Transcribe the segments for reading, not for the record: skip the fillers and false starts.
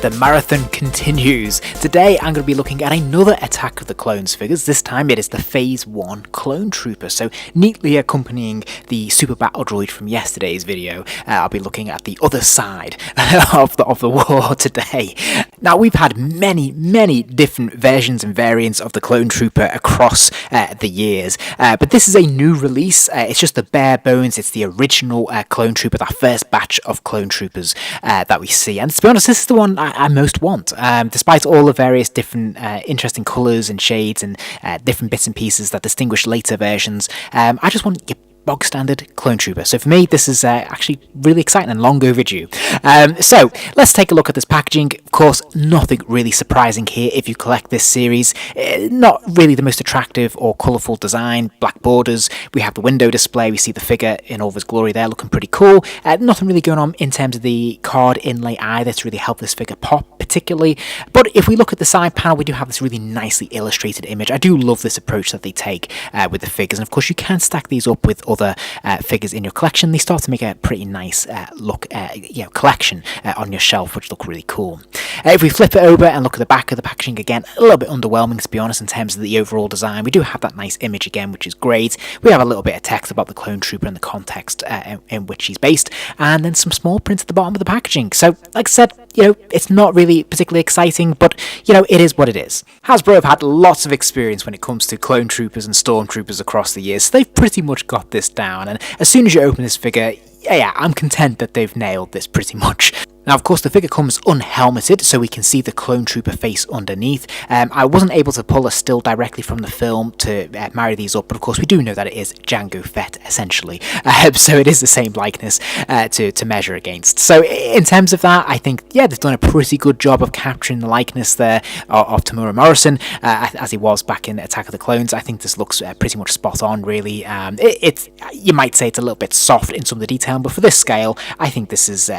The marathon continues. Today I'm going to be looking at another Attack of the Clones figures. This time it is the Phase 1 Clone Trooper. So neatly accompanying the Super Battle Droid from yesterday's video, I'll be looking at the other side of the war today. Now we've had many different versions and variants of the Clone Trooper across the years. But this is a new release. It's just the bare bones. It's the original Clone Trooper, that first batch of Clone Troopers that we see. And to be honest, this is the one I most want. Despite all the various different interesting colours and shades and different bits and pieces that distinguish later versions, I just want your bog standard Clone Trooper. So for me, this is actually really exciting and long overdue. So let's take a look at this packaging. Of course, nothing really surprising here if you collect this series. Not really the most attractive or colourful design. Black borders. We have the window display. We see the figure in all of his glory there, looking pretty cool. Nothing really going on in terms of the card inlay either to really help this figure pop particularly. But if we look at the side panel, we do have this really nicely illustrated image. I do love this approach that they take with the figures, and of course you can stack these up with other figures in your collection. They start to make a pretty nice look collection on your shelf, which look really cool. If we flip it over and look at the back of the packaging, again a little bit underwhelming to be honest in terms of the overall design. We do have that nice image again, which is great. We have a little bit of text about the Clone Trooper and the context in which he's based, and then some small print at the bottom of the packaging. So like I said, it's not really particularly exciting, but it is what it is. Hasbro have had lots of experience when it comes to Clone Troopers and Stormtroopers across the years, so they've pretty much got this down, and as soon as you open this figure, I'm content that they've nailed this pretty much. Now, of course, the figure comes unhelmeted, so we can see the Clone Trooper face underneath. I wasn't able to pull a still directly from the film to marry these up, but of course we do know that it is Jango Fett, essentially. So it is the same likeness to measure against. So in terms of that, I think, they've done a pretty good job of capturing the likeness there of Temuera Morrison, as he was back in Attack of the Clones. I think this looks pretty much spot on, really. You might say it's a little bit soft in some of the detail, but for this scale, I think this is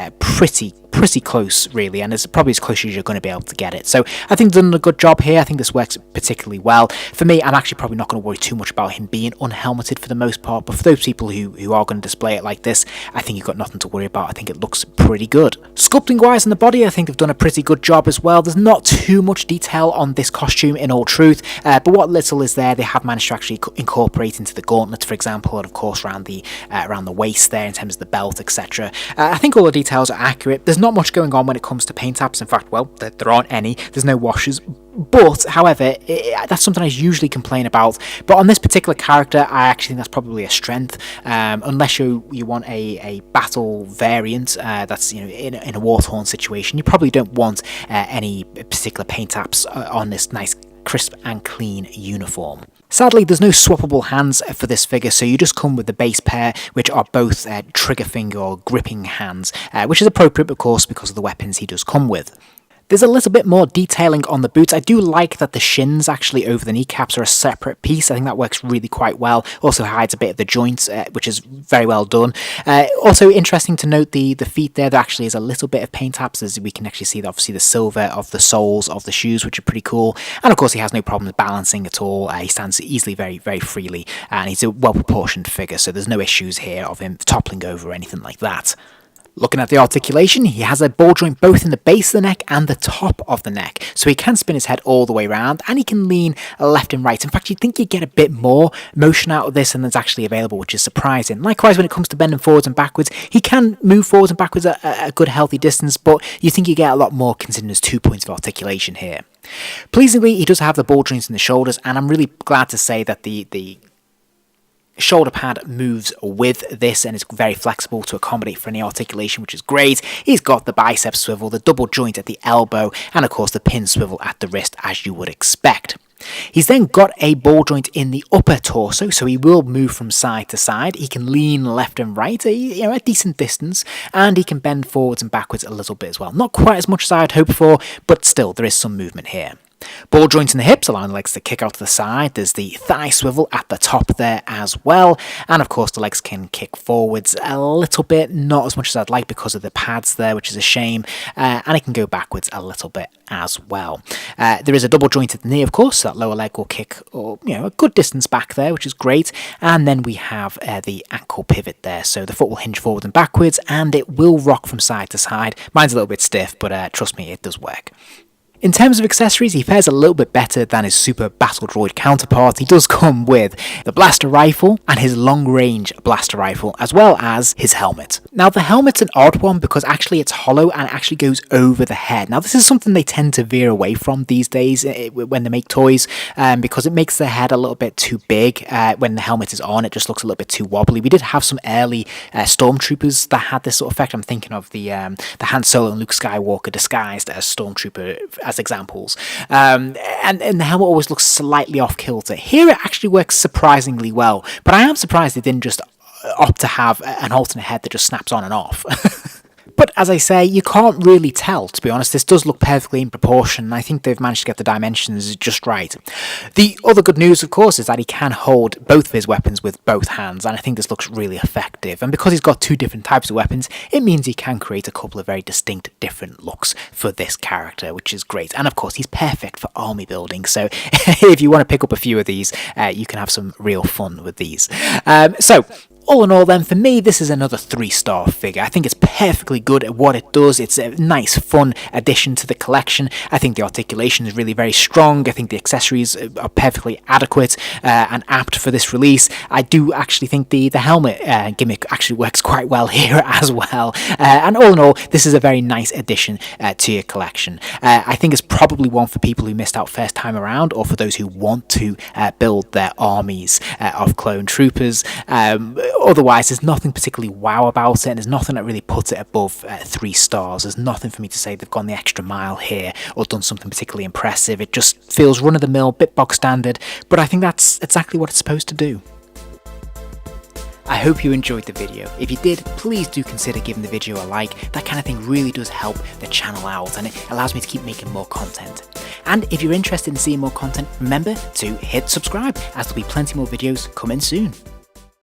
pretty close, really, and it's probably as close as you're going to be able to get it. So I think they've done a good job here. I think this works particularly well. For me, I'm actually probably not going to worry too much about him being unhelmeted for the most part, but for those people who are going to display it like this, I think you've got nothing to worry about. I think it looks pretty good. Sculpting wise in the body, I think they've done a pretty good job as well. There's not too much detail on this costume in all truth, but what little is there, they have managed to actually incorporate into the gauntlets, for example, and of course around the waist there in terms of the belt, etc. I think all the details are accurate. There's not much going on when it comes to paint apps. In fact, there aren't any. There's no washes. But, however, that's something I usually complain about. But on this particular character, I actually think that's probably a strength. Unless you want a battle variant that's in a war-torn situation, you probably don't want any particular paint apps on this nice crisp and clean uniform. Sadly, there's no swappable hands for this figure, so you just come with the base pair, which are both trigger finger or gripping hands, which is appropriate, of course, because of the weapons he does come with. There's a little bit more detailing on the boots. I do like that the shins actually over the kneecaps are a separate piece. I think that works really quite well. Also hides a bit of the joints, which is very well done. Also interesting to note the feet there. There actually is a little bit of paint apps, as we can actually see obviously the silver of the soles of the shoes, which are pretty cool. And of course he has no problems balancing at all. He stands easily very freely, and he's a well proportioned figure, so there's no issues here of him toppling over or anything like that. Looking at the articulation, he has a ball joint both in the base of the neck and the top of the neck, so he can spin his head all the way around, and he can lean left and right. In fact, you'd think you'd get a bit more motion out of this than that's actually available, which is surprising. Likewise, when it comes to bending forwards and backwards, he can move forwards and backwards a good healthy distance, but you think you get a lot more considering there's 2 points of articulation here. Pleasingly, he does have the ball joints in the shoulders, and I'm really glad to say that the shoulder pad moves with this and is very flexible to accommodate for any articulation, which is great. He's got the bicep swivel, the double joint at the elbow, and of course the pin swivel at the wrist, as you would expect. He's then got a ball joint in the upper torso, so he will move from side to side. He can lean left and right, a decent distance, and he can bend forwards and backwards a little bit as well. Not quite as much as I had hoped for, but still there is some movement here. Ball joints in the hips, allowing the legs to kick out to the side. There's the thigh swivel at the top there as well. And of course, the legs can kick forwards a little bit, not as much as I'd like because of the pads there, which is a shame. And it can go backwards a little bit as well. There is a double jointed knee, of course, so that lower leg will kick a good distance back there, which is great. And then we have the ankle pivot there, so the foot will hinge forward and backwards, and it will rock from side to side. Mine's a little bit stiff, but trust me, it does work. In terms of accessories, he fares a little bit better than his Super Battle Droid counterpart. He does come with the blaster rifle and his long-range blaster rifle, as well as his helmet. Now, the helmet's an odd one because actually it's hollow and it actually goes over the head. Now, this is something they tend to veer away from these days when they make toys, because it makes the head a little bit too big. When the helmet is on, it just looks a little bit too wobbly. We did have some early Stormtroopers that had this sort of effect. I'm thinking of the Han Solo and Luke Skywalker disguised as Stormtrooper as examples, and the helmet always looks slightly off kilter. Here it actually works surprisingly well, but I am surprised they didn't just opt to have an alternate head that just snaps on and off. But as I say, you can't really tell, to be honest. This does look perfectly in proportion, and I think they've managed to get the dimensions just right. The other good news, of course, is that he can hold both of his weapons with both hands, and I think this looks really effective. And because he's got two different types of weapons, it means he can create a couple of very distinct different looks for this character, which is great. And of course, he's perfect for army building, so if you want to pick up a few of these, you can have some real fun with these. All in all then, for me, this is another 3-star figure. I think it's perfectly good at what it does. It's a nice, fun addition to the collection. I think the articulation is really very strong. I think the accessories are perfectly adequate and apt for this release. I do actually think the helmet gimmick actually works quite well here as well. And all in all, this is a very nice addition to your collection. I think it's probably one for people who missed out first time around, or for those who want to build their armies of clone troopers. Otherwise, there's nothing particularly wow about it, and there's nothing that really puts it above 3 stars. There's nothing for me to say they've gone the extra mile here or done something particularly impressive. It just feels run-of-the-mill, bit bog standard, but I think that's exactly what it's supposed to do. I hope you enjoyed the video. If you did, please do consider giving the video a like. That kind of thing really does help the channel out, and it allows me to keep making more content. And if you're interested in seeing more content, remember to hit subscribe, as there'll be plenty more videos coming soon.